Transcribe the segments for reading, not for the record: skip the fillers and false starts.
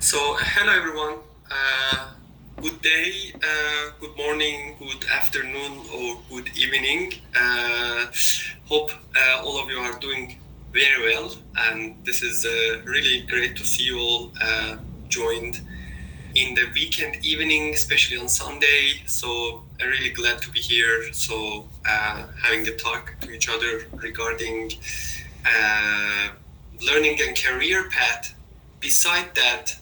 Hello everyone. Good day, good morning, good afternoon, or good evening. Hope all of you are doing very well, and this is really great to see you all joined in the weekend evening, especially on Sunday. So I'm really glad to be here. Having a talk to each other regarding learning and career path. Beside that,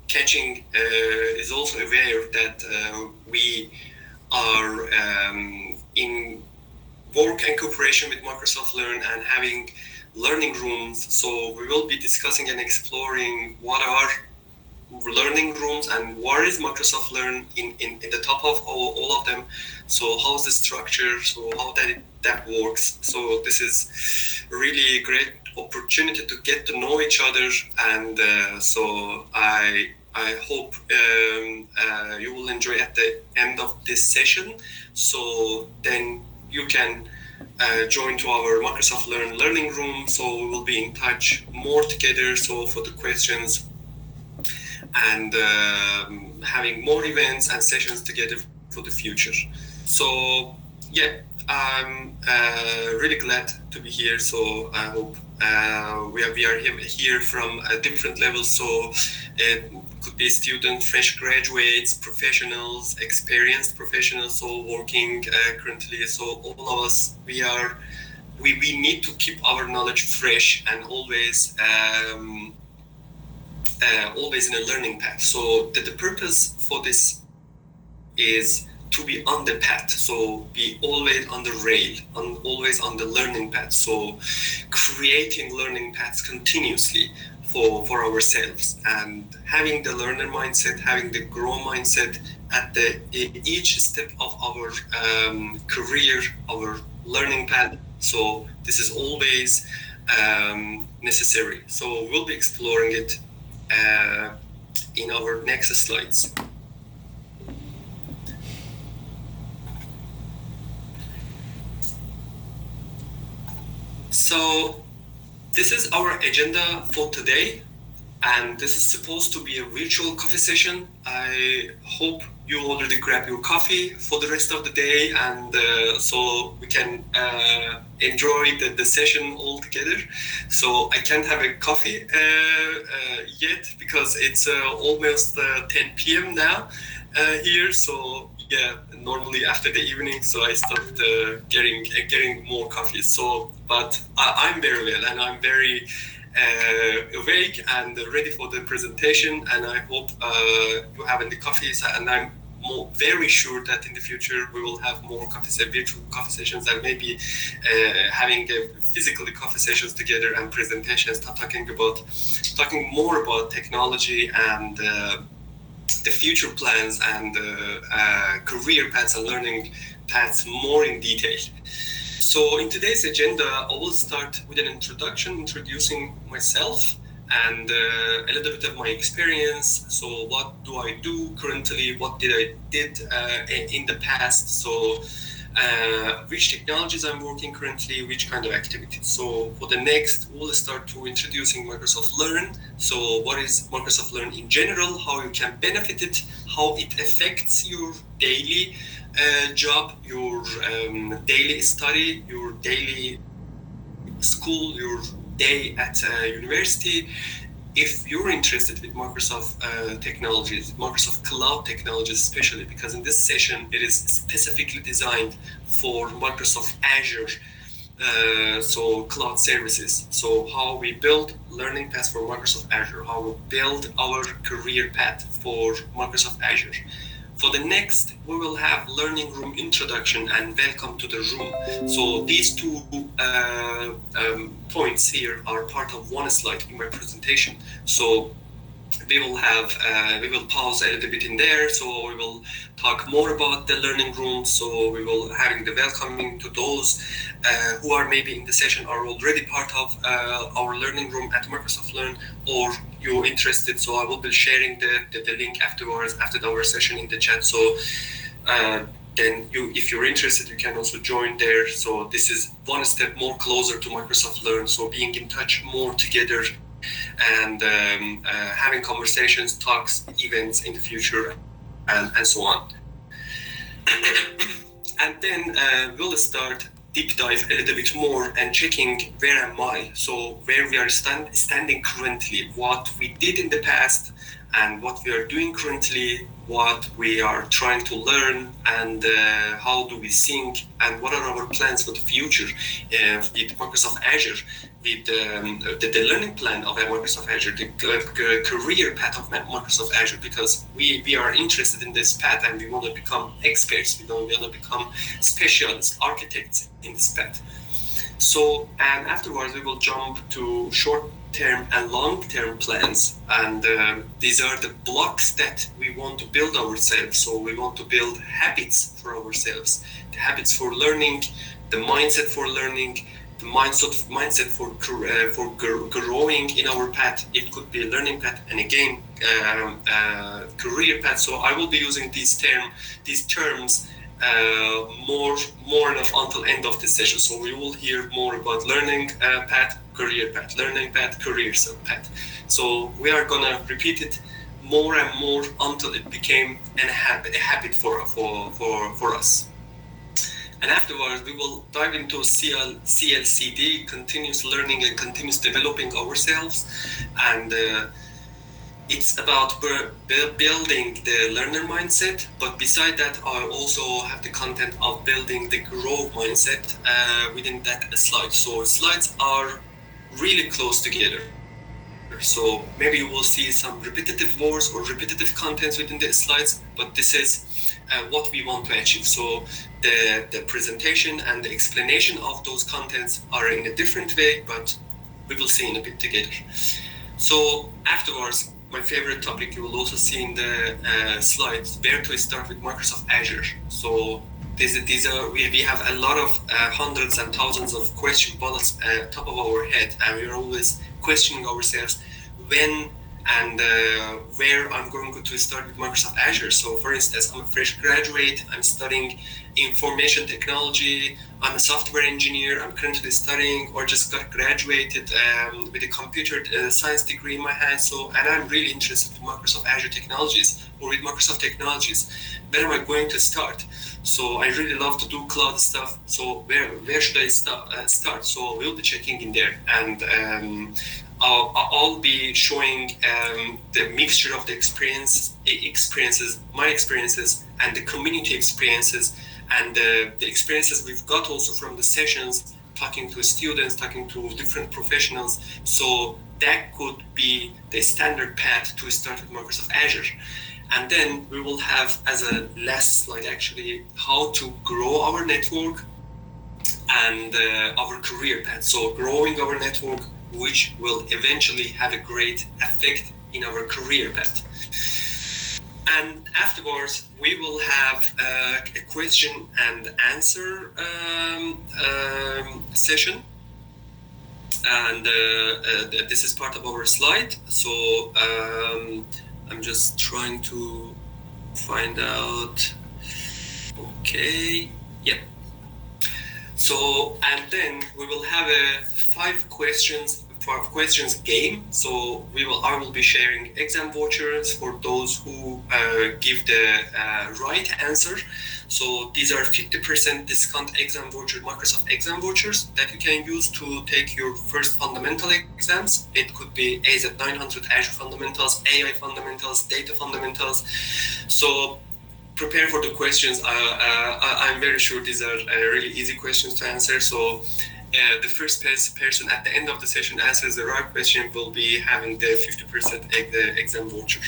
catching is also aware that we are in work and cooperation with Microsoft Learn and having learning rooms. So we will be discussing and exploring what are learning rooms and what is Microsoft Learn in the top of all of them. So how's the structure? So how that works? So this is really a great opportunity to get to know each other, and I hope you will enjoy at the end of this session. So then you can join to our Microsoft Learn learning room. So we will be in touch more together. So for the questions and having more events and sessions together for the future. So yeah, I'm really glad to be here. So I hope we are here from different levels. So it could be students, fresh graduates, professionals, experienced professionals, so working currently. So all of us, we need to keep our knowledge fresh and always in a learning path. So the purpose for this is to be on the path, so be always on the rail, always on the learning path. So creating learning paths continuously for ourselves, and having the learner mindset, having the grow mindset at each step of our career, our learning path. So this is always necessary. So we'll be exploring it in our next slides. So this is our agenda for today, and this is supposed to be a virtual coffee session. I hope you already grab your coffee for the rest of the day, and so we can enjoy the session all together. So I can't have a coffee yet because it's almost 10 p.m. now here. So yeah, normally after the evening, so I stopped getting more coffee. So, but I'm very well, and I'm very awake and ready for the presentation. And I hope you having the coffees, and I'm very sure that in the future we will have more virtual coffee sessions, and maybe having physical coffee sessions together and presentations, talking more about technology and the future plans and career paths and learning paths more in detail. So in today's agenda, I will start with an introducing myself and a little bit of my experience. So what do I do currently? What did I did in the past? So which technologies I'm working currently, which kind of activities. So for the next, we'll start to introducing Microsoft Learn. So what is Microsoft Learn in general, how you can benefit it, how it affects your daily job, your daily study, your daily school, your day at university. If you're interested with Microsoft technologies, Microsoft Cloud technologies especially, because in this session it is specifically designed for Microsoft Azure, so cloud services. So how we build learning paths for Microsoft Azure, how we build our career path for Microsoft Azure. For the next, we will have learning room introduction and welcome to the room. So these two points here are part of one slide in my presentation. So we will pause a little bit in there. So we will talk more about the learning room. So we will having the welcoming to those who are maybe in the session are already part of our learning room at Microsoft Learn, or you're interested. So I will be sharing the link afterwards after our session in the chat. So then if you're interested, you can also join there. So this is one step more closer to Microsoft Learn. So being in touch more together and having conversations, talks, events in the future, and so on. And then we'll start deep dive a little bit more and checking where am I, so where we are standing currently, what we did in the past and what we are doing currently, what we are trying to learn, and how do we think, and what are our plans for the future with Microsoft Azure, with the learning plan of Microsoft Azure, the career path of Microsoft Azure, because we are interested in this path and we want to become experts, we want to become specialists, architects in this path. So, and afterwards we will jump to short-term and long-term plans, and these are the blocks that we want to build ourselves. So we want to build habits for ourselves, the habits for learning, the mindset for learning, the mindset for growing in our path. It could be a learning path, and again career path. So I will be using these terms more enough until end of the session. So we will hear more about learning path, career path, learning path, career path. So we are gonna repeat it more and more until it became a habit for us. And afterwards, we will dive into CLCD, continuous learning and continuous developing ourselves. And it's about building the learner mindset. But beside that, I also have the content of building the growth mindset within that slide. So slides are really close together. So maybe you will see some repetitive words or repetitive contents within the slides, but this is what we want to achieve. So the presentation and the explanation of those contents are in a different way, but we will see in a bit together. So afterwards, my favorite topic you will also see in the slides, where to start with Microsoft Azure. So these are we have a lot of hundreds and thousands of question bullets top of our head, and we're always questioning ourselves when and where I'm going to start with Microsoft Azure. So for instance, I'm a fresh graduate, I'm studying information technology, I'm a software engineer, I'm currently studying or just got graduated with a computer science degree in my hand. So, and I'm really interested in Microsoft Azure technologies or with Microsoft technologies. Where am I going to start? So I really love to do cloud stuff. So where should I start? So we'll be checking in there, and I'll be showing the mixture of the experiences, my experiences, and the community experiences, and the experiences we've got also from the sessions, talking to students, talking to different professionals. So that could be the standard path to start with Microsoft Azure. And then we will have, as a last slide actually, how to grow our network and our career path. So growing our network, which will eventually have a great effect in our career path. And afterwards, we will have a question and answer session. And this is part of our slide. So I'm just trying to find out. Okay, yeah. So, and then we will have a five questions game. So I will be sharing exam vouchers for those who give the right answer. So these are 50% discount exam voucher, Microsoft exam vouchers that you can use to take your first fundamental exams. It could be AZ 900 Azure Fundamentals, AI Fundamentals, Data Fundamentals. So prepare for the questions. I'm very sure these are really easy questions to answer. So the first person at the end of the session answers the right question will be having the 50% exam voucher.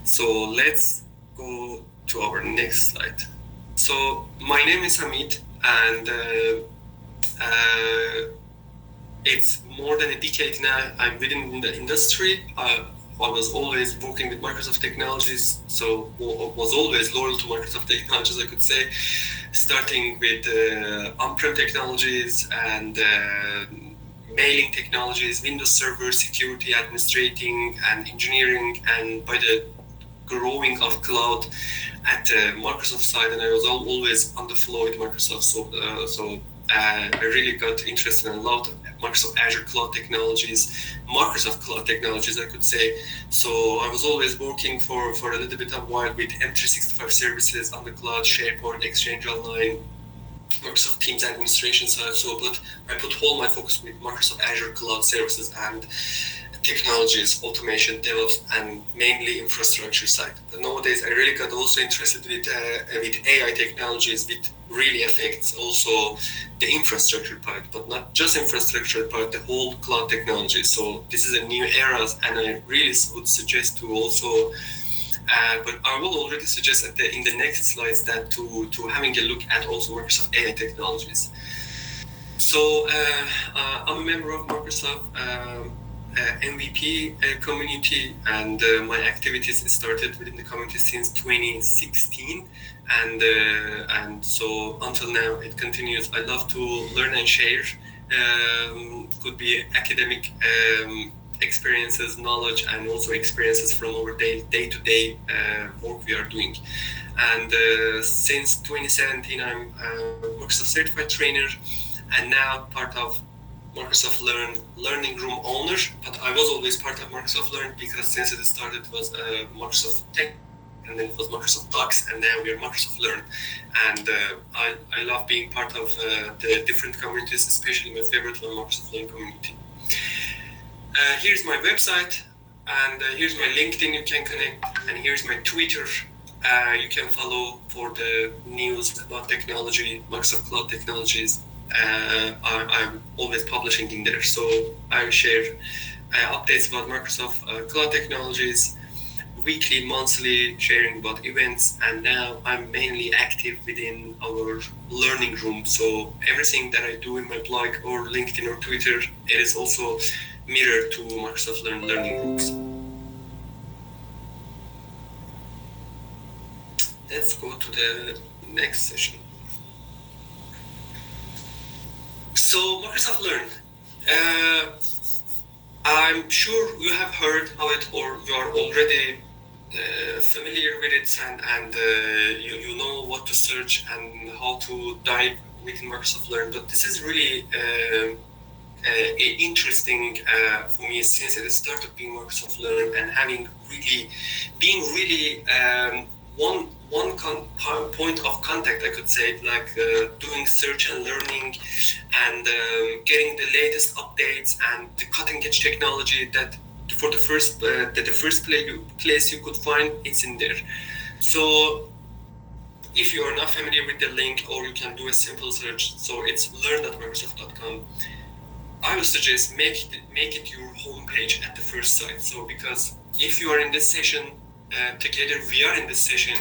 So let's go to our next slide. So my name is Hamid, and it's more than a decade now I'm within the industry. I was always working with Microsoft technologies, so was always loyal to Microsoft technologies, I could say, starting with on-prem technologies and mailing technologies, Windows Server, security, administrating, and engineering, and by the growing of cloud at Microsoft side, and I was always on the flow with Microsoft. So I really got interested and loved Microsoft Azure Cloud Technologies, Microsoft Cloud Technologies, I could say. So I was always working for a little bit of a while with M365 services on the cloud, SharePoint, Exchange Online, Microsoft Teams administration side. So, but I put all my focus with Microsoft Azure Cloud Services and technologies, automation, DevOps, and mainly infrastructure side. But nowadays, I really got also interested with AI technologies, which really affects also the infrastructure part, but not just infrastructure part, the whole cloud technology. So this is a new era, and I really would suggest to also. But I will already suggest in the next slides that to having a look at also Microsoft AI technologies. So I'm a member of Microsoft MVP community, and my activities started within the community since 2016, and so until now it continues. I love to learn and share. Could be academic experiences, knowledge, and also experiences from our day-to-day work we are doing. And since 2017, I'm a Microsoft certified trainer, and now part of Microsoft Learning Room owner. But I was always part of Microsoft Learn, because since it started, it was Microsoft Tech, and then it was Microsoft Docs, and now we are Microsoft Learn. And I love being part of the different communities, especially my favorite one, Microsoft Learn community. Here's my website, and here's my LinkedIn, you can connect, and here's my Twitter. You can follow for the news about technology, Microsoft Cloud Technologies. I'm always publishing in there, so I share updates about Microsoft Cloud Technologies, weekly, monthly, sharing about events, and now I'm mainly active within our learning room. So everything that I do in my blog or LinkedIn or Twitter, it is also mirrored to Microsoft learning groups. Let's go to the next session. So Microsoft Learn. I'm sure you have heard of it, or you are already familiar with it, and you know what to search and how to dive within Microsoft Learn. But this is really interesting for me, since it started being Microsoft Learn and being really one point of contact, I could say, like doing search and learning, and getting the latest updates and the cutting edge technology that for the first place you could find, it's in there. So if you are not familiar with the link, or you can do a simple search, so it's learn.microsoft.com. I would suggest make it your homepage at the first site. So because if you are in this session together, we are in this session,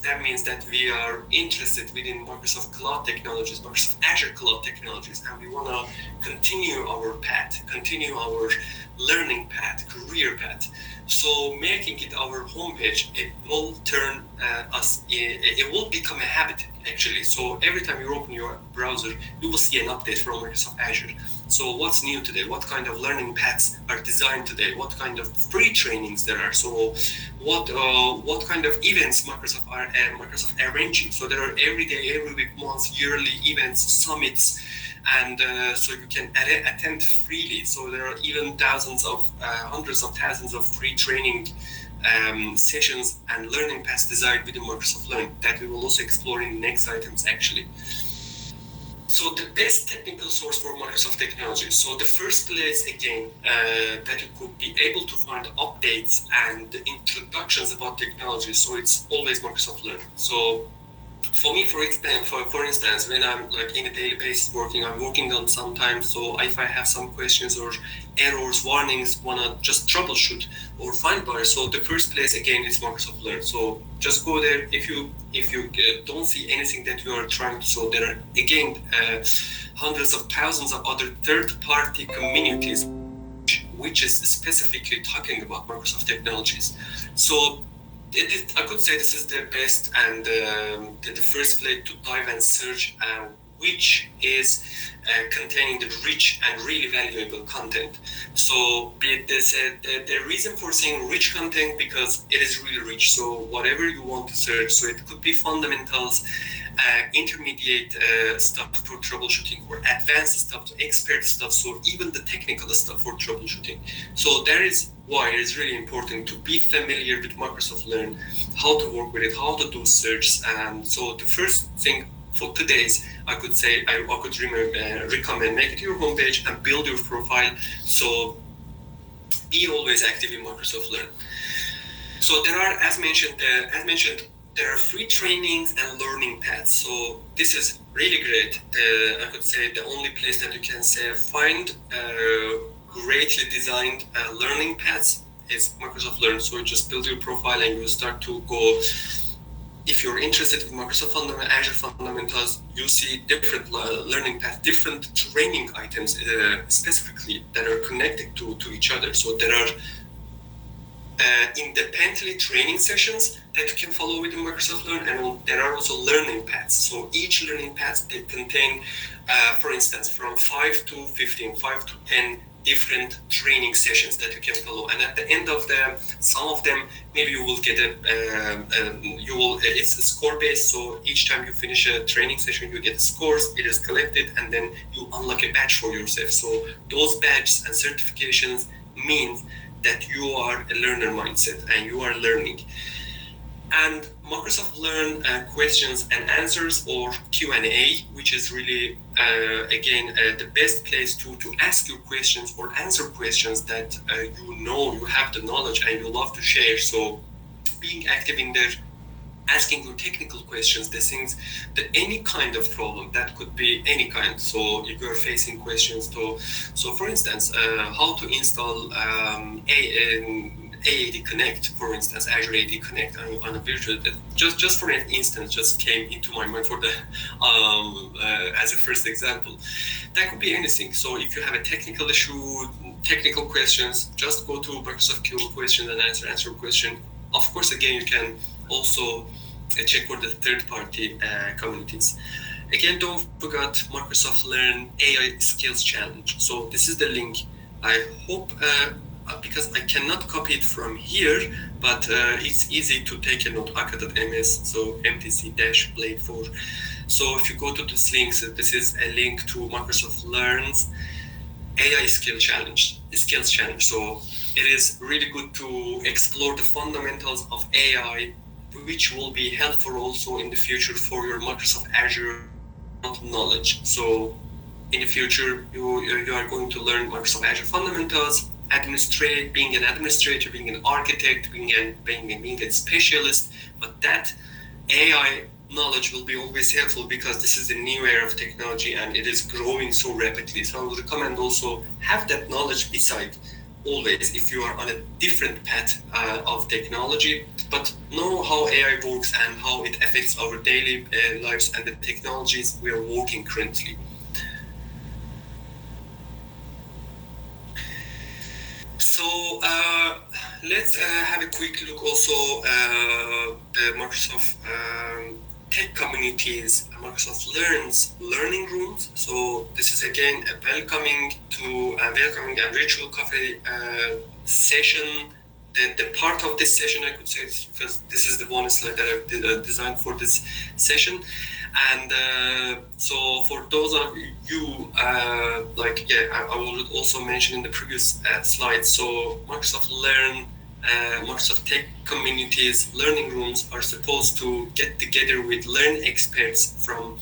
that means that we are interested within Microsoft Cloud Technologies, Microsoft Azure Cloud Technologies, and we want to continue our path, continue our learning path, career path. So making it our homepage, it will turn it will become a habit, actually. So every time you open your browser, you will see an update from Microsoft Azure. So what's new today? What kind of learning paths are designed today? What kind of free trainings there are? So what kind of events Microsoft are arranging? So there are every day, every week, month, yearly events, summits, and so you can attend freely. So there are even hundreds of thousands of free training sessions and learning paths designed within Microsoft Learn that we will also explore in the next items, actually. So the best technical source for Microsoft technology. So the first place, again, that you could be able to find updates and introductions about technology. So it's always Microsoft Learn. So for me, for instance, when I'm like in a daily basis I'm working on sometimes. So if I have some questions or errors, warnings, wanna just troubleshoot or find bars. So the first place, again, is Microsoft Learn. So just go there. If you don't see anything that you are trying to, so there are again hundreds of thousands of other third-party communities which is specifically talking about Microsoft technologies. So I could say this is the best and the first place to dive and search, which is containing the rich and really valuable content. So the reason for saying rich content, because it is really rich. So whatever you want to search, so it could be fundamentals, intermediate stuff for troubleshooting, or advanced stuff, expert stuff, so even the technical stuff for troubleshooting. So that is why it is really important to be familiar with Microsoft Learn, how to work with it, how to do search. And so the first thing for today's, I could say, I could recommend make it your homepage and build your profile. So be always active in Microsoft Learn. So there are, as mentioned, there are free trainings and learning paths. So this is really great. I could say the only place that you can say find greatly designed learning paths is Microsoft Learn. So you just build your profile and you start to go. If you're interested in Microsoft Azure fundamentals, you see different learning paths, different training items specifically that are connected to each other. So there are independently training sessions that you can follow within Microsoft Learn, and there are also learning paths. So each learning path, they contain, for instance, from 5 to 15, 5 to 10 different training sessions that you can follow. And at the end of some of them, maybe you will get it's a score based. So each time you finish a training session, you get scores, it is collected, and then you unlock a badge for yourself. So those badges and certifications means that you are a learner mindset and you are learning. And Microsoft Learn questions and answers, or Q&A, which is really, again, the best place to ask your questions or answer questions that you have the knowledge and you love to share. So being active in there, asking your technical questions, the things, that any kind of problem, that could be any kind. So if you're facing questions so for instance, how to install AAD Connect, for instance, Azure AD Connect on a virtual, just for an instance, just came into my mind for the as a first example. That could be anything. So if you have a technical issue, technical questions, just go to Microsoft Q question and answer question. Of course, again, you can also check for the third-party communities. Again, don't forget Microsoft Learn AI Skills Challenge. So this is the link. I hope, because I cannot copy it from here, but it's easy to take a note, aka.ms, so mtc-blade4. So if you go to this link, so this is a link to Microsoft Learn's AI Skills Challenge. So it is really good to explore the fundamentals of AI, which will be helpful also in the future for your Microsoft Azure knowledge. So in the future, you are going to learn Microsoft Azure fundamentals, being an administrator, being an architect, being a specialist. But that AI knowledge will be always helpful because this is the new era of technology and it is growing so rapidly. So I would recommend also have that knowledge beside always if you are on a different path of technology, but know how AI works and how it affects our daily lives and the technologies we are working currently. So let's have a quick look also the Microsoft tech communities, Microsoft Learn's learning rooms. So this is again a welcoming and virtual coffee session. The part of this session, I could say, because this is the one slide that I've designed for this session. And so for those of you, I will also mention in the previous slide, so Microsoft Learn, Microsoft Tech Communities learning rooms are supposed to get together with learn experts from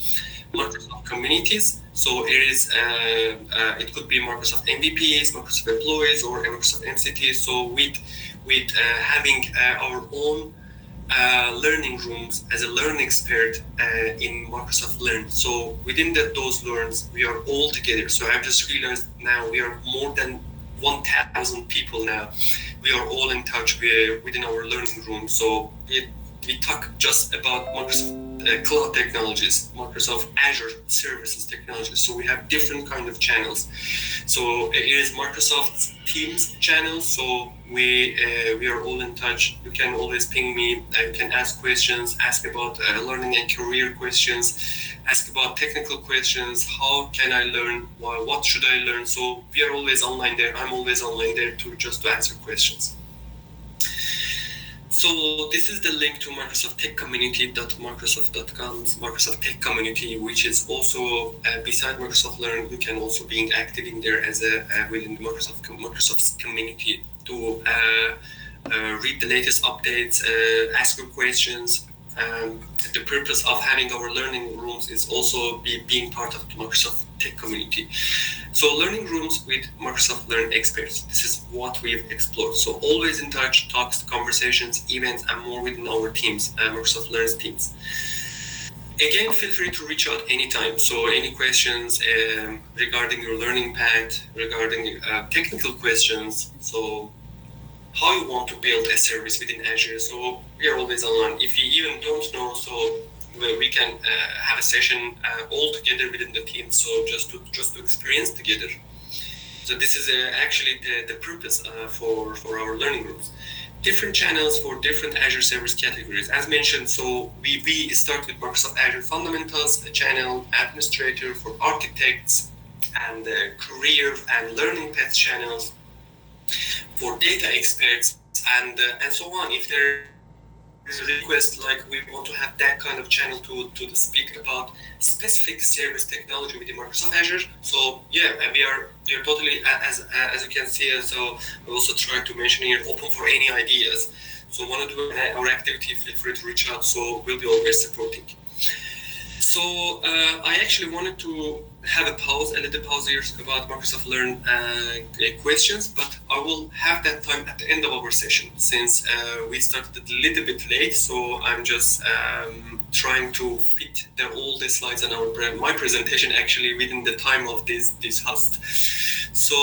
Microsoft communities. So it could be Microsoft MVPs, Microsoft employees, or Microsoft MCTs. So with having our own learning rooms as a learn expert in Microsoft Learn. So within those learns, we are all together. So I've just realized now we are more than 1,000 people now. We are all in touch within our learning room. So we talk just about Microsoft cloud technologies, Microsoft Azure services technologies. So we have different kind of channels. So it is Microsoft Teams channel. So we are all in touch. You can always ping me. You can ask questions, ask about learning and career questions, ask about technical questions. How can I learn? What should I learn? So we are always online there. I'm always online there to answer questions. So this is the link to Microsoft Tech Community.microsoft.com's Microsoft Tech Community, which is also beside Microsoft Learn, you can also be active in there as a within the Microsoft's community to read the latest updates, ask your questions. The purpose of having our learning rooms is also being part of the Microsoft Tech community. So learning rooms with Microsoft Learn experts. This is what we've explored. So always in touch, talks, conversations, events, and more within our teams, Microsoft Learn's teams. Again, feel free to reach out anytime. So any questions regarding your learning path, regarding technical questions. So how you want to build a service within Azure. So we are always online. If you even don't know, so we can have a session all together within the team. So just to experience together. So this is actually the purpose for our learning groups. Different channels for different Azure service categories. As mentioned, so we start with Microsoft Azure Fundamentals, a channel, administrator for architects, and career and learning path channels for data experts, and so on. If there is a request, like we want to have that kind of channel to speak about specific service technology within Microsoft Azure. So yeah, we are totally, as you can see. So I also try to mention here, open for any ideas. So want to do our activity, feel free to reach out. So we'll be always supporting. So I actually wanted to have a little pause here about Microsoft Learn questions, but I will have that time at the end of our session, since we started a little bit late. So I'm just trying to fit all the slides and my presentation actually within the time of this host. So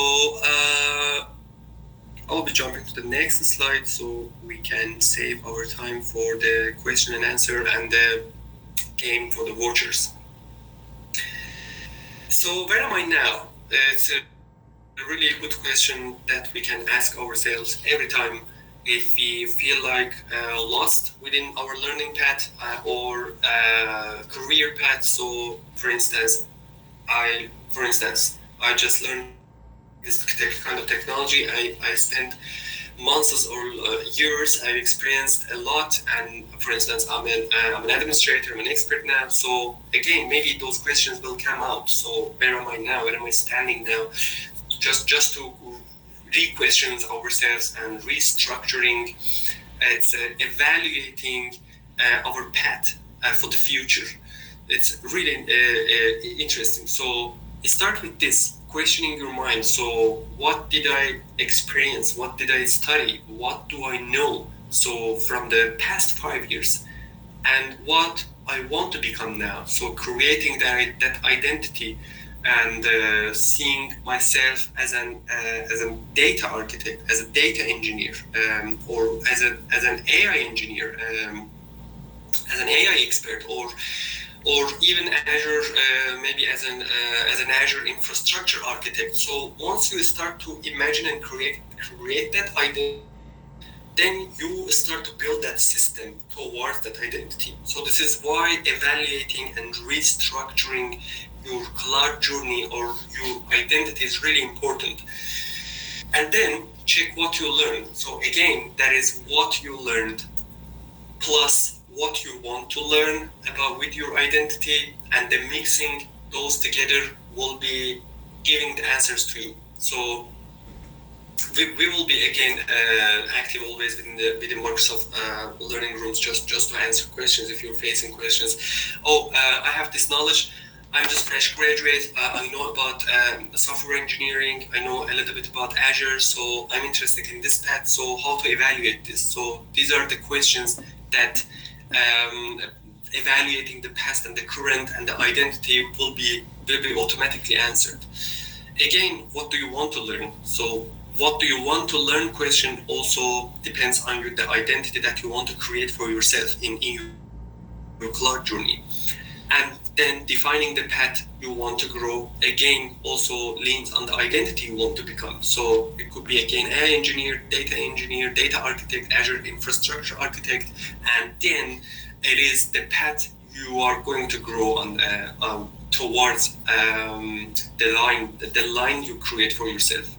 I'll be jumping to the next slide so we can save our time for the question and answer and the game for the watchers. So where am I now? It's a really good question that we can ask ourselves every time if we feel like lost within our learning path or career path. So for instance, I just learned this kind of technology. I spent months or years. I've experienced a lot, and for instance, I'm an administrator, I'm an expert now. So again, maybe those questions will come out. So where am I now? Where am I standing now? Just to re-question ourselves and restructuring. It's evaluating our path for the future. It's really interesting. So start with this. Questioning your mind. So what did I experience? What did I study? What do I know? So from the past 5 years, and what I want to become now. So creating that identity and seeing myself as a data architect, as a data engineer, or as an AI engineer, as an AI expert, or even Azure, maybe as an Azure infrastructure architect. So once you start to imagine and create that identity, then you start to build that system towards that identity. So this is why evaluating and restructuring your cloud journey or your identity is really important. And then check what you learned. So again, that is what you learned plus what you want to learn about with your identity, and the mixing those together will be giving the answers to you. So we will be again active always within Microsoft learning rooms just to answer questions if you're facing questions. I have this knowledge. I'm just fresh graduate. I know about software engineering. I know a little bit about Azure. So I'm interested in this path. So how to evaluate this? So these are the questions that evaluating the past and the current and the identity will be automatically answered. Again, what do you want to learn? So what do you want to learn question also depends on the identity that you want to create for yourself in your cloud journey. And then defining the path you want to grow, again, also leans on the identity you want to become. So it could be, again, AI engineer, data architect, Azure infrastructure architect, and then it is the path you are going to grow on towards the line you create for yourself.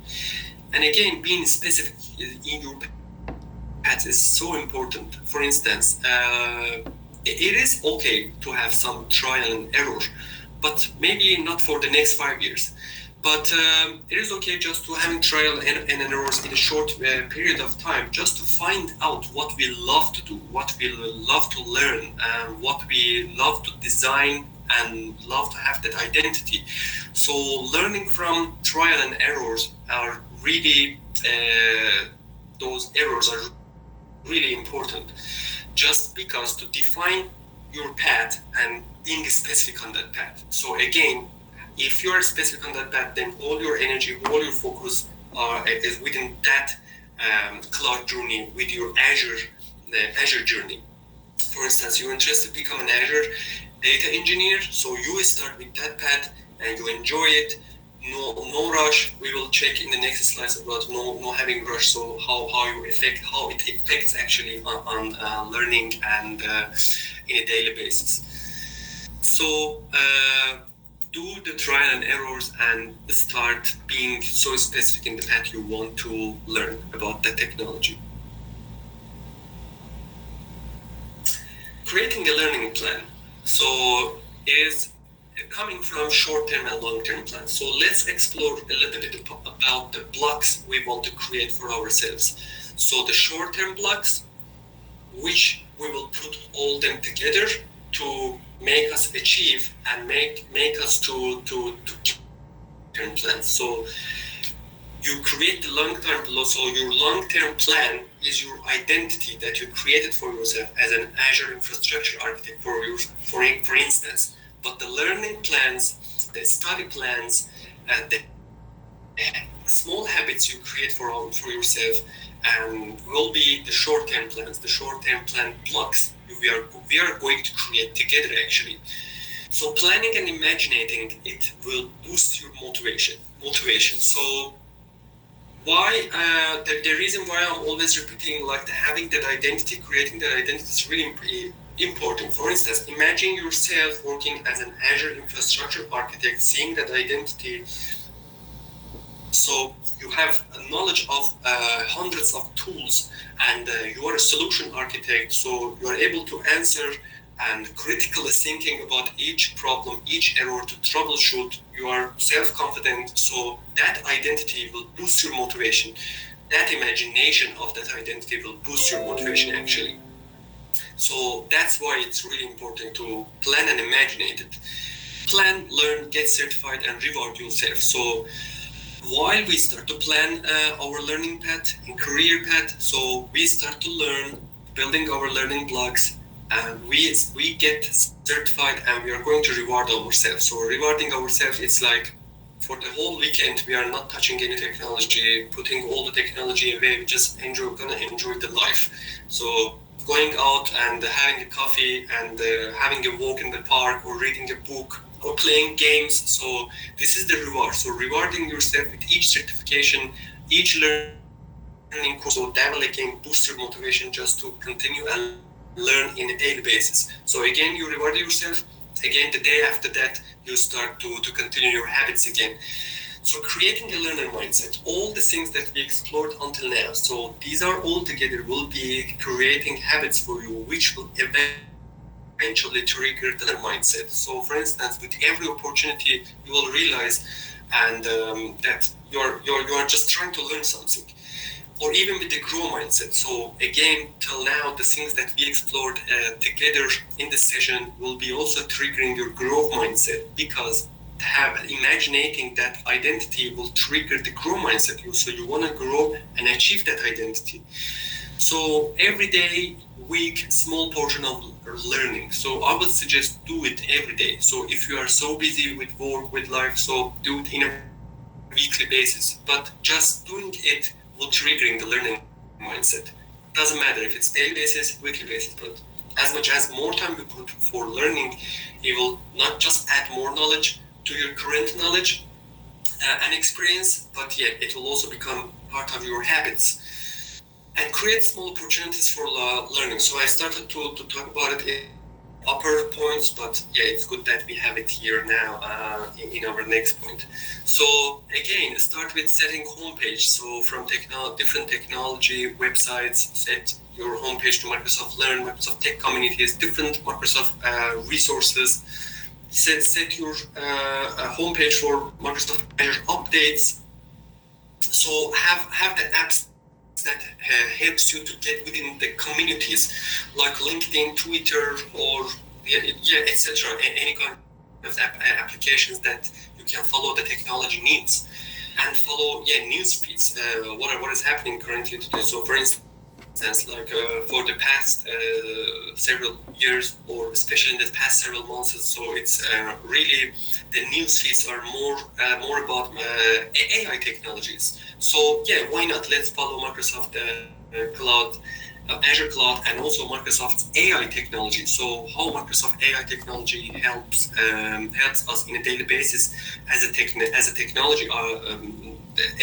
And again, being specific in your path path is so important. For instance, it is okay to have some trial and error, but maybe not for the next 5 years. But it is okay just to having trial and errors in a short period of time, just to find out what we love to do, what we love to learn, and what we love to design and love to have that identity. So learning from trial and errors are really, those errors are really important, just because to define your path and being specific on that path. So again, if you are specific on that path, then all your energy, all your focus is within that cloud journey with your Azure journey. For instance, you're interested to become an Azure data engineer, so you start with that path and you enjoy it. No rush. We will check in the next slides about no having rush. So how it affects actually on learning and in a daily basis. So do the trial and errors and start being so specific in the path you want to learn about the technology. Creating a learning plan. So is coming from short-term and long-term plans. So let's explore a little bit about the blocks we want to create for ourselves. So the short-term blocks, which we will put all them together to make us achieve and make us to term plans. So you create the long-term plan. So your long-term plan is your identity that you created for yourself as an Azure infrastructure architect for instance. But the learning plans, the study plans, the small habits you create for yourself, and will be the short-term plans, the short-term plan blocks we are going to create together actually. So planning and imagining it will boost your motivation. So why the reason why I'm always repeating like having that identity, creating that identity is really important. For instance, imagine yourself working as an Azure infrastructure architect, seeing that identity. So you have a knowledge of hundreds of tools, and you are a solution architect, so you are able to answer and critically thinking about each problem, each error to troubleshoot. You are self-confident, so that identity will boost your motivation. That imagination of that identity will boost your motivation actually. So that's why it's really important to plan and imagine it. Plan, learn, get certified, and reward yourself. So while we start to plan our learning path and career path, so we start to learn, building our learning blocks, and we get certified, and we are going to reward ourselves. So rewarding ourselves, it's like for the whole weekend we are not touching any technology, putting all the technology away. We just gonna enjoy the life. So going out and having a coffee and having a walk in the park, or reading a book, or playing games. So this is the reward. So rewarding yourself with each certification, each learning course, so that will again boost your motivation just to continue and learn in a daily basis. So again, you reward yourself. Again, the day after that, you start to continue your habits again. So creating a learner mindset, all the things that we explored until now. So these are all together will be creating habits for you, which will eventually trigger the mindset. So for instance, with every opportunity, you will realize and that you are just trying to learn something. Or even with the grow mindset. So again, till now, the things that we explored together in this session will be also triggering your growth mindset, because imagining that identity will trigger the grow mindset. So you want to grow and achieve that identity. So every day, week, small portion of learning. So I would suggest do it every day. So if you are so busy with work, with life, so do it in a weekly basis. But just doing it will triggering the learning mindset. Doesn't matter if it's daily basis, weekly basis, but as much as more time you put for learning, it will not just add more knowledge to your current knowledge and experience, but yet it will also become part of your habits and create small opportunities for learning. So I started to talk about it upper points, but yeah, it's good that we have it here now in our next point. So again, start with setting homepage. So from different technology websites, set your homepage to Microsoft Learn, Microsoft Tech Communities, different Microsoft resources. Set your homepage for Microsoft Azure updates. So have the apps that helps you to get within the communities like LinkedIn, Twitter, or etc. Any kind of applications that you can follow the technology needs and follow news feeds. What is happening currently today? So for instance, like for the past several years, or especially in the past several months, so it's really the news feeds are more about AI technologies. So why not? Let's follow Microsoft Cloud, Azure Cloud, and also Microsoft's AI technology. So how Microsoft AI technology helps us in a daily basis as a technology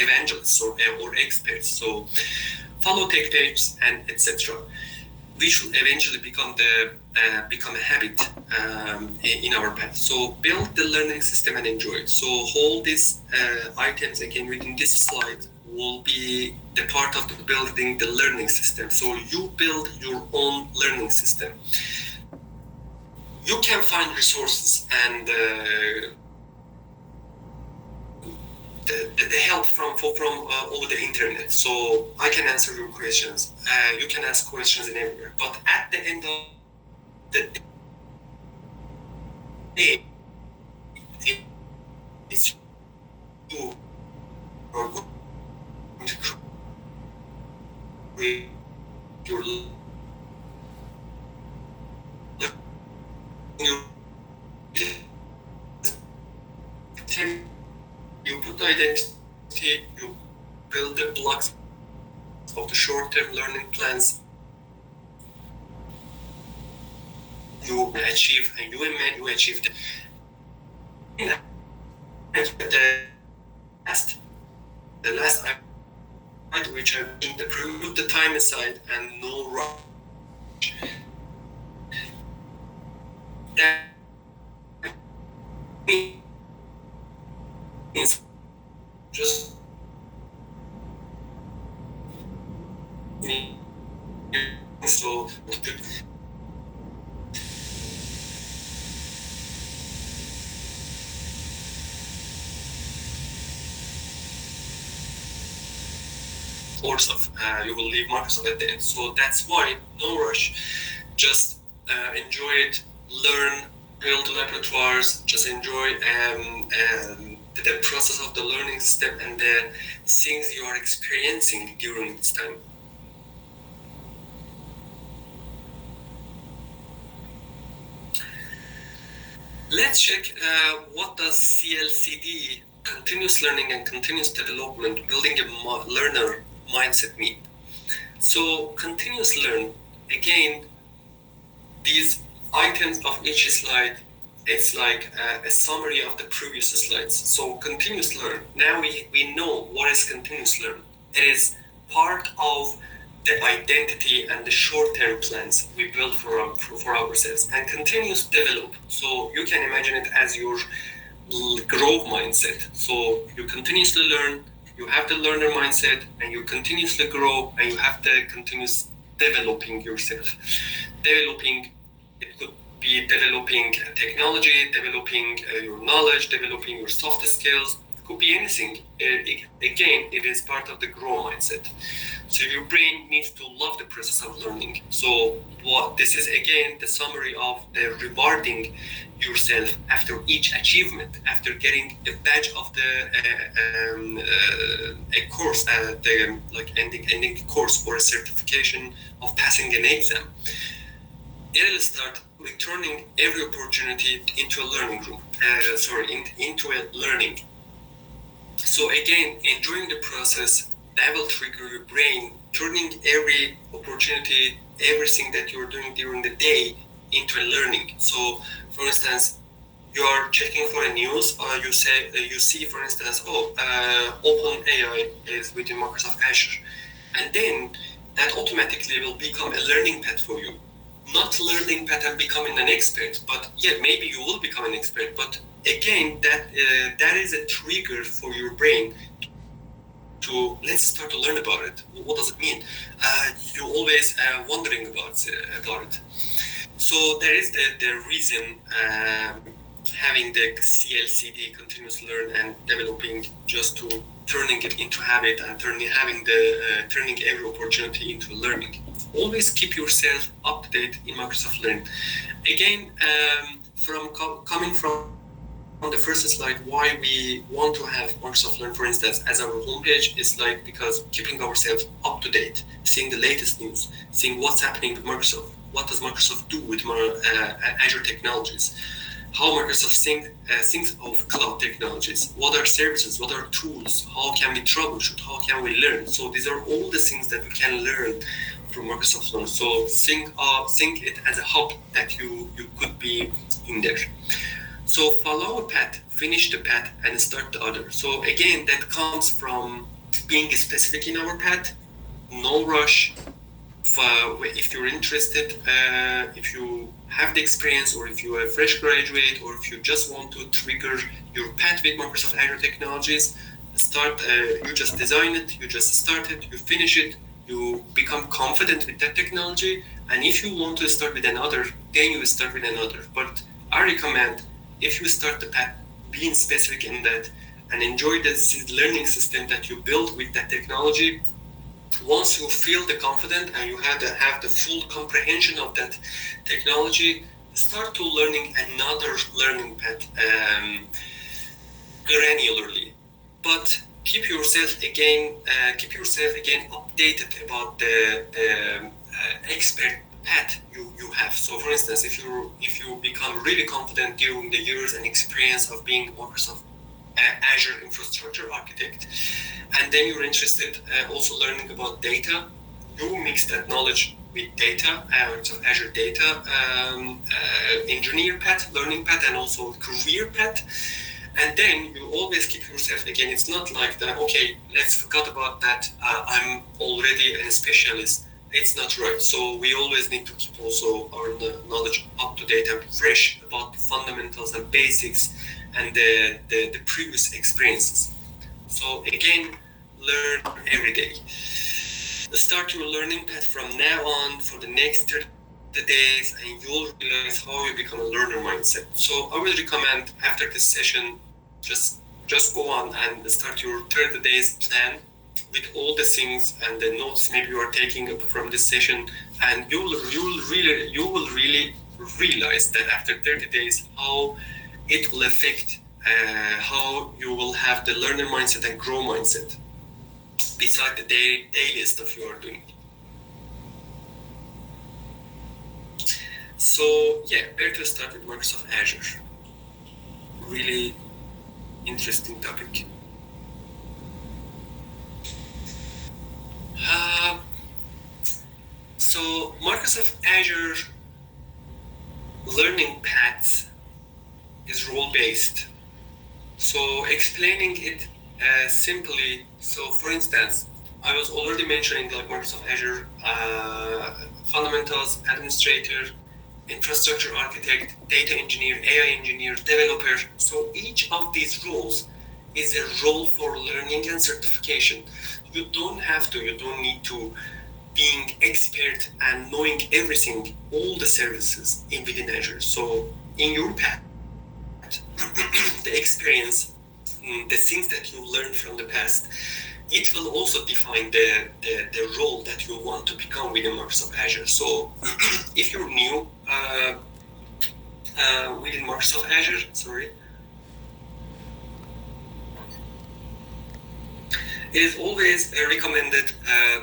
evangelists or experts. So follow tech pages and etc. Which will eventually become a habit in our path. So build the learning system and enjoy it. So all these items again within this slide will be the part of the building the learning system. So you build your own learning system. You can find resources and the help from over the internet. So I can answer your questions. You can ask questions in everywhere. But at the end of the day, it's you are going to create your you put the identity, you build the blocks of the short-term learning plans, you achieve and you achieve the last item, which I mentioned, put the time aside and no rush. That means just so course of you will leave Microsoft at the end. So that's why no rush, just enjoy it, learn, build repertoires, just enjoy the process of the learning system and the things you are experiencing during this time. Let's check what does CLCD, continuous learning and continuous development, building a learner mindset mean. So continuous learn, again, these items of each slide, it's like a summary of the previous slides. So continuous learn, now we know what is continuous learn. It is part of the identity and the short-term plans we build for ourselves. And continuous develop, so you can imagine it as your growth mindset. So you continuously learn, you have the learner mindset, and you continuously grow, and you have the continuous developing yourself. Developing, it could be developing technology, developing your knowledge, developing your soft skills. It could be anything. Again, it is part of the grow mindset. So your brain needs to love the process of learning. So this is again the summary of the rewarding yourself after each achievement, after getting a badge of a course, like ending a course or a certification of passing an exam. It'll start returning every opportunity into a learning room. Into a learning. So again, enjoying the process, that will trigger your brain, turning every opportunity, everything that you're doing during the day into a learning. So, for instance, you are checking for a news, or you see, for instance, OpenAI is within Microsoft Azure, and then that automatically will become a learning pad for you. not learning path and becoming an expert, but yeah, maybe you will become an expert, but again, that is a trigger for your brain to let's start to learn about it. What does it mean? You're always wondering about it. So there is the reason having the CLCD, continuous learn and developing, just to turning it into habit and turning every opportunity into learning. Always keep yourself up to date in Microsoft Learn. Again, coming from the first slide, why we want to have Microsoft Learn, for instance, as our homepage is like because keeping ourselves up to date, seeing the latest news, seeing what's happening with Microsoft, what does Microsoft do with Azure technologies, how Microsoft thinks of cloud technologies, what are services, what are tools, how can we troubleshoot, how can we learn. So these are all the things that we can learn from Microsoft Learn. So think it as a hub that you could be in there. So follow a path, finish the path, and start the other. So again, that comes from being specific in our path, no rush. If you're interested, if you have the experience, or if you're a fresh graduate, or if you just want to trigger your path with Microsoft Azure technologies, you just design it, you just start it, you finish it, you become confident with that technology. And if you want to start with another, then you start with another. But I recommend, if you start the path, being specific in that and enjoy the learning system that you build with that technology. Once you feel the confident and you have the full comprehension of that technology, start to learning another learning path granularly. But keep yourself again updated about the expert path you have. So for instance, if you become really confident during the years and experience of being Microsoft Azure infrastructure architect, and then you're interested also learning about data, you mix that knowledge with data, so Azure data engineer path, learning path, and also career path. And then you always keep yourself, again, it's not like that, okay, let's forget about that, I'm already a specialist. It's not right. So we always need to keep also our knowledge up to date and fresh about the fundamentals and basics and the previous experiences. So again, learn every day. Start your learning path from now on for the next 30 days, and you'll realize how you become a learner mindset. So I will recommend after this session, just go on and start your 30 days plan with all the things and the notes maybe you are taking up from this session, and you will really realize that after 30 days how it will affect how you will have the learner mindset and grow mindset beside the daily stuff you are doing. So yeah, better start with Microsoft Azure. Really interesting topic. So Microsoft Azure learning paths is role-based. So explaining it simply, so for instance, I was already mentioning like Microsoft Azure fundamentals, administrator, infrastructure architect, data engineer, AI engineer, developer. So each of these roles is a role for learning and certification. You don't need to being expert and knowing everything, all the services within Azure. So in your path, the experience, the things that you learned from the past, it will also define the role that you want to become within Microsoft Azure. So if you're new within Microsoft Azure, it is always recommended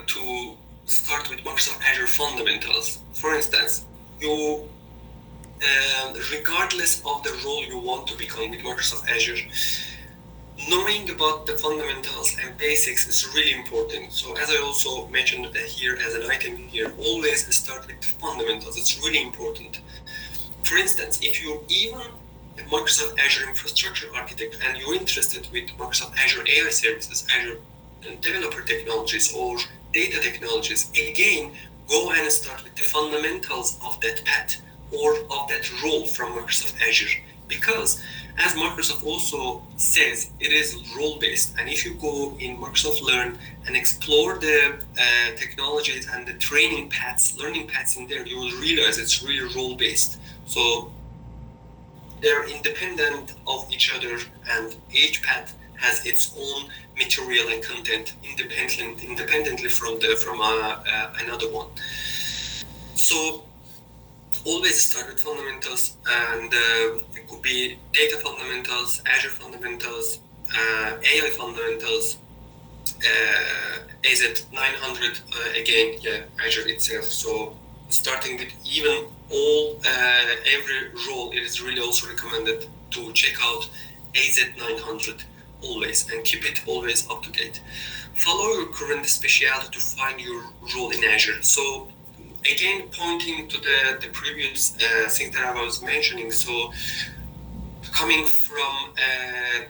to start with Microsoft Azure fundamentals. For instance, you, regardless of the role you want to become with Microsoft Azure, knowing about the fundamentals and basics is really important. So as I also mentioned here as an item here, always start with the fundamentals. It's really important. For instance, if you're even a Microsoft Azure infrastructure architect and you're interested with Microsoft Azure AI services, Azure developer technologies or data technologies, again, go and start with the fundamentals of that path or of that role from Microsoft Azure. Because as Microsoft also says, it is role-based. And if you go in Microsoft Learn and explore the technologies and the training paths, learning paths in there, you will realize it's really role-based. So they're independent of each other, and each path has its own material and content independently from another one. So always start with fundamentals, and it could be data fundamentals, Azure fundamentals, AI fundamentals, AZ900 again, yeah, Azure itself. So starting with even every role, it is really also recommended to check out AZ900 always and keep it always up to date. Follow your current specialty to find your role in Azure. So again, pointing to the previous thing that I was mentioning, so coming from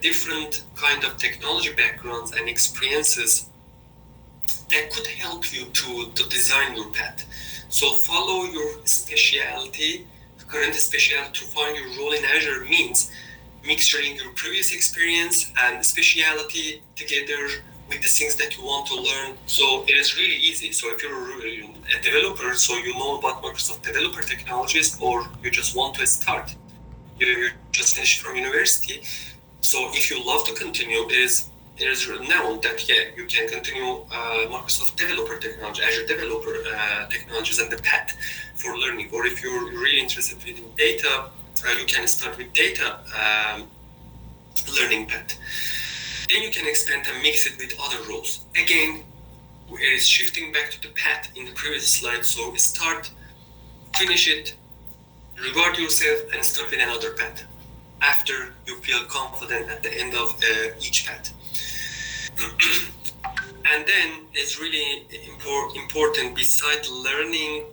different kind of technology backgrounds and experiences, that could help you to design your path. So follow your specialty, current specialty to find your role in Azure means mixturing your previous experience and specialty together with the things that you want to learn. So it is really easy. So if you're a developer, so you know about Microsoft developer technologies, or you just want to start, you just finished from university. So if you love to continue, it is known that you can continue Microsoft developer technology, Azure developer technologies, and the path for learning. Or if you're really interested in data, you can start with data learning path. Then you can expand and mix it with other roles. Again, it is shifting back to the path in the previous slide. So start, finish it, reward yourself, and start with another path after you feel confident at the end of each path. And then it's really important, besides learning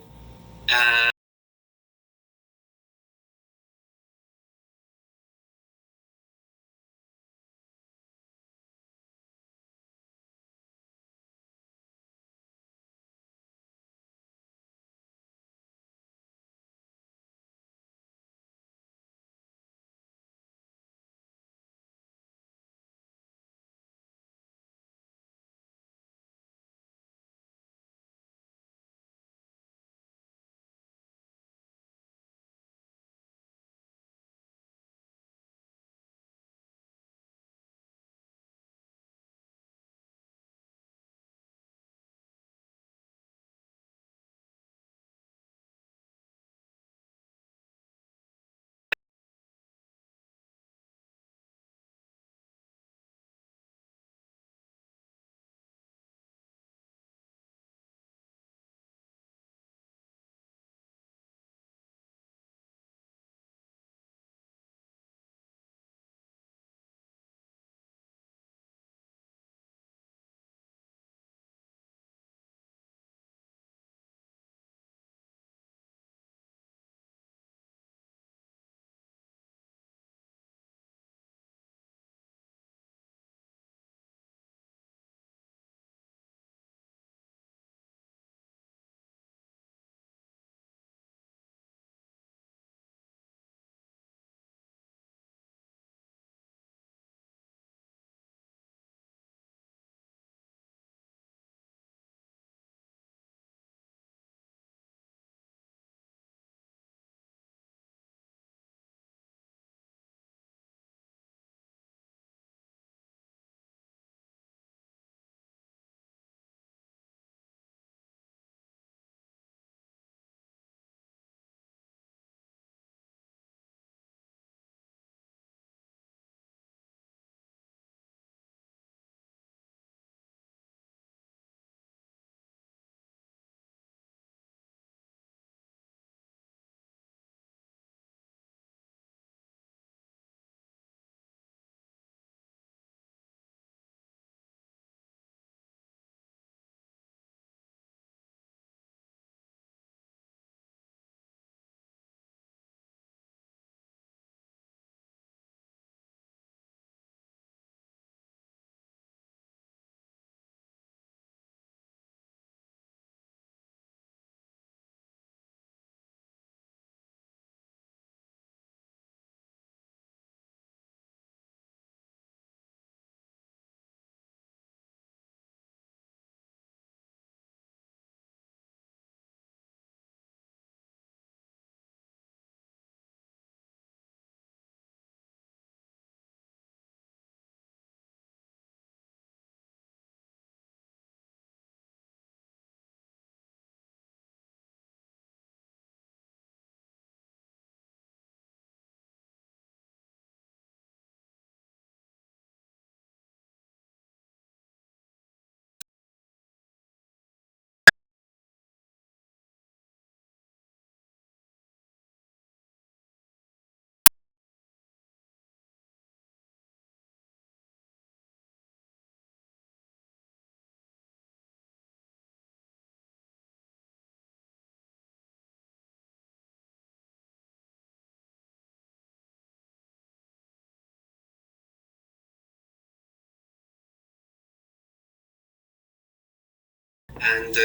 and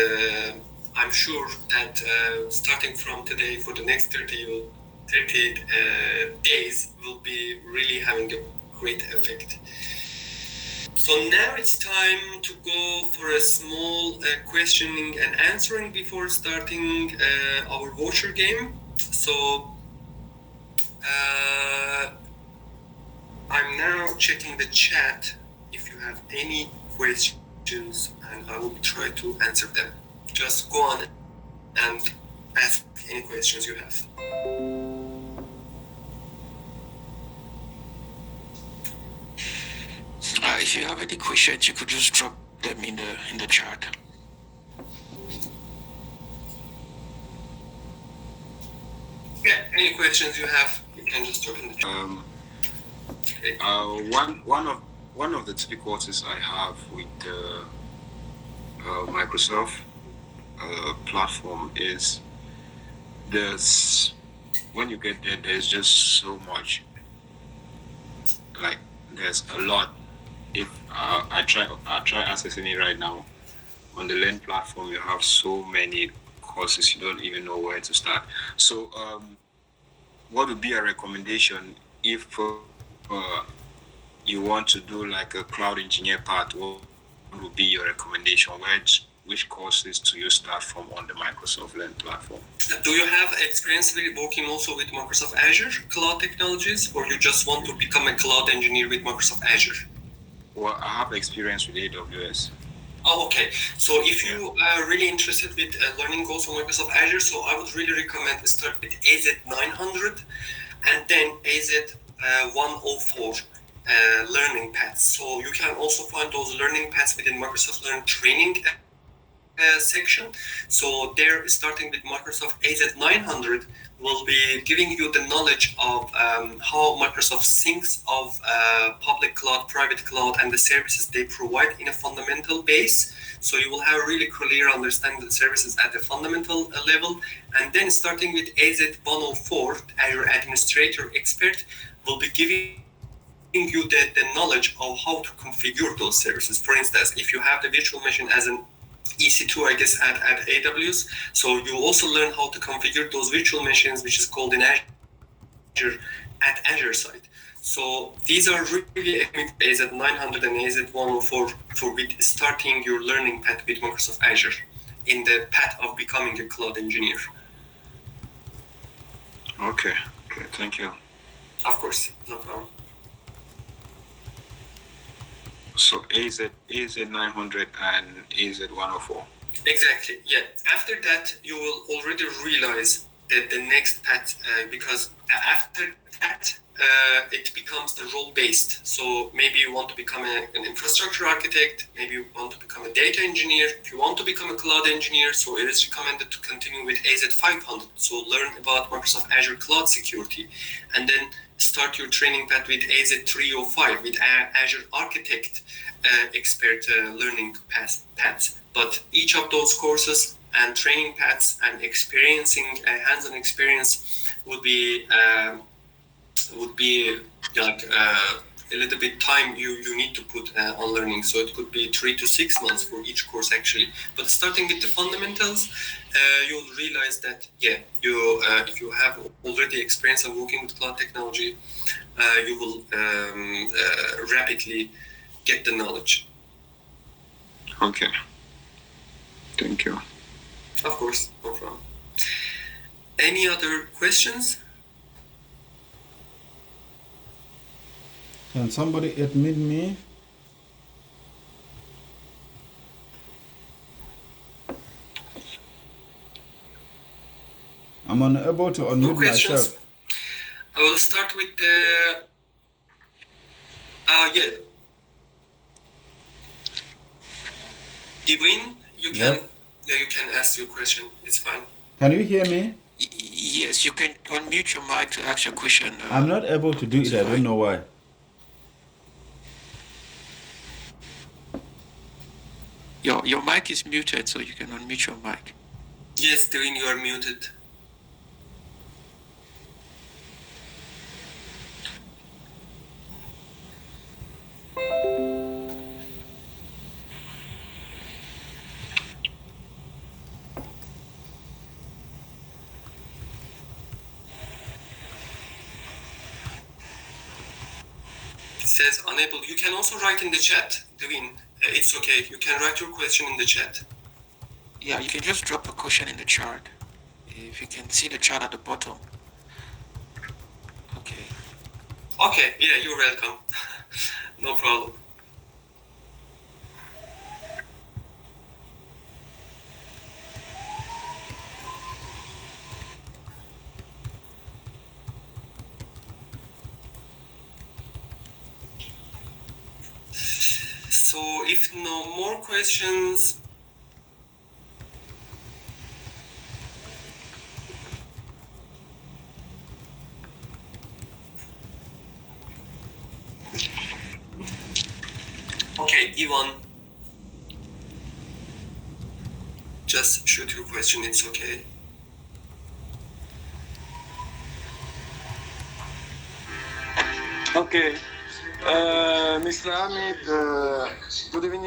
I'm sure that starting from today for the next 30 days will be really having a great effect. So now it's time to go for a small questioning and answering before starting our voucher game. So I'm now checking the chat if you have any questions, and I will try to answer them. Just go on and ask any questions you have. If you have any questions, you could just drop them in the chat. Yeah, any questions you have, you can just drop in the chat. Okay. One of the difficulties I have with the Microsoft platform is when you get there, there's just so much. Like there's a lot. If I try accessing it right now on the Learn platform, you have so many courses you don't even know where to start. So what would be a recommendation if you want to do like a cloud engineer part? What would be your recommendation? Which courses do you start from on the Microsoft Learn platform? Do you have experience working also with Microsoft Azure cloud technologies, or you just want to become a cloud engineer with Microsoft Azure? Well, I have experience with AWS. Oh, okay. So if you are really interested with learning also Microsoft Azure, so I would really recommend start with AZ900 and then AZ104 learning paths. So you can also find those learning paths within Microsoft Learn training section. So there, starting with Microsoft AZ900, will be giving you the knowledge of how Microsoft thinks of public cloud, private cloud, and the services they provide in a fundamental base. So you will have a really clear understanding of the services at the fundamental level. And then starting with AZ104, Azure Administrator Expert, will be giving you the knowledge of how to configure those services. For instance, if you have the virtual machine as an EC2, I guess, at AWS. So you also learn how to configure those virtual machines, which is called in Azure, at Azure side. So these are really AZ900 and AZ104 for starting your learning path with Microsoft Azure in the path of becoming a cloud engineer. Okay, thank you. Of course, no problem. So AZ900 and AZ104. Exactly, yeah. After that, you will already realize that the next path, because after that, it becomes the role-based. So maybe you want to become an infrastructure architect, maybe you want to become a data engineer. If you want to become a cloud engineer, so it is recommended to continue with AZ500. So learn about Microsoft Azure Cloud Security, and then start your training path with AZ305 with Azure Architect Expert learning paths. But each of those courses and training paths and experiencing hands-on experience would be like a little bit time you need to put on learning. So it could be 3 to 6 months for each course actually. But starting with the fundamentals, you'll realize that if you have already experience of working with cloud technology, you will rapidly get the knowledge. Okay. Thank you. Of course, no problem. Any other questions? Can somebody admit me? I'm unable to unmute myself. I will start with the... yeah. Edwin, you can ask your question. It's fine. Can you hear me? Yes, you can unmute your mic to ask your question. I'm not able to do it. I don't know why. Your mic is muted, so you can unmute your mic. Yes, Edwin, you are muted. says unable. You can also write in the chat, Devin. It's okay. You can write your question in the chat. Yeah, you can just drop a question in the chat. If you can see the chat at the bottom. Okay. Okay, yeah, you're welcome. No problem. So if no more questions, okay, Ivan, just shoot your question, it's okay. Okay. Mr. Ahmed, good evening.